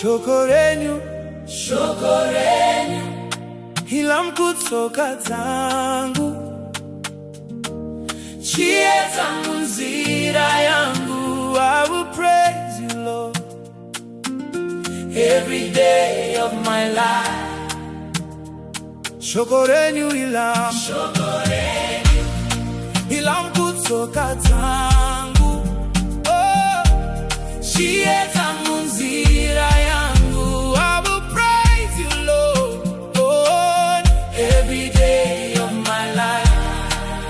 Shoko Renyu, Shoko Renyu, Tinokukudzai, chiedza munzira yangu. I will praise you, Lord, every day of my life. Shoko Renyu, Shoko Renyu, Tinokukudzai, oh, chiedza munzira yangu. I will praise you, Lord, every day of my life.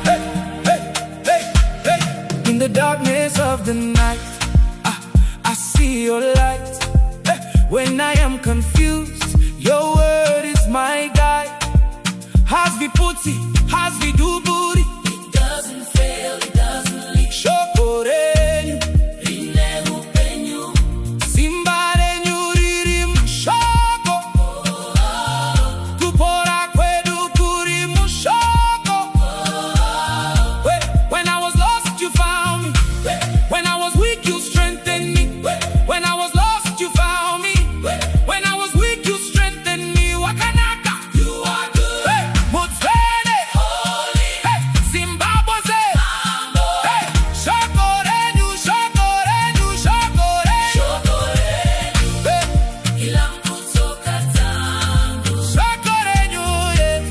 hey, hey, hey, hey. In the darkness of the night, I see your light. Hey. When I am confused, your word is my guide. Hasvi puti, hasvi duburi, It doesn't fail, it doesn't leak. Shoko Renyu, Simba Renyu ririmu shoko, kupora kwedu kurimu shoko. When I was lost, you found me. When I was weak, you strengthened me. When I was lost, you found me. When I was weak, you strengthened me. Wakanaka, You are good, hey, Mutsvene, holy, hey, Zimbabwe, Mambo, hey, Shoko Renyu, Shoko Renyu, Shoko Renyu, Shoko Renyu, hey, Tinokukudzai, Shoko Renyu, yeah.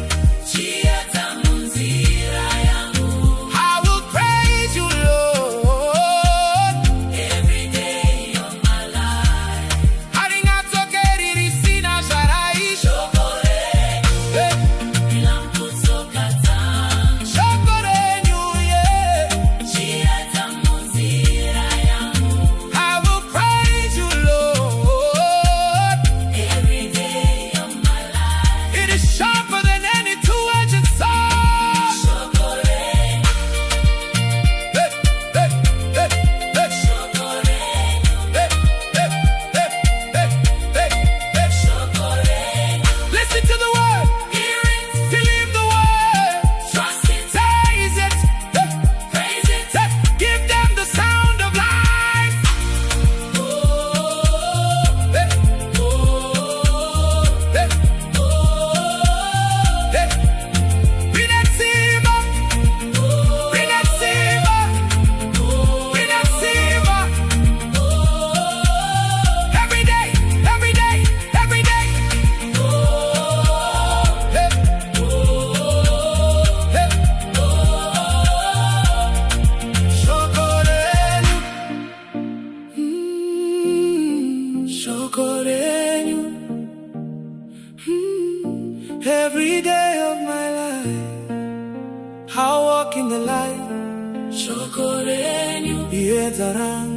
chiedza munzira yangu. I will praise you, Lord, Every day of my life. haringatsokeri risina zvaraisha. Shoko Renyu, Hey, Tinokukudzai, Shoko Renyu, yeah. chiedza munzira yangu. I will praise you, Lord. Every day of my life. It is sharper than any two-edged sword. Shoko Renyu, Hey, hey, hey, hey, Shoko Renyu, hey, hey, hey, hey, hey, hey. Shoko Renyu. Listen to the word, Hear it, believe the word, trust it, praise it, hey, praise it. hey. Give them the sound of life. Oh, Hey, oh, hey, hey. Receive, receive, receive. Every day, every day, every day. Hey, hey. Shoko Renyu, Shoko Renyu, every day of my life, I walk in the light. Shoko Renyu, Yedzaran.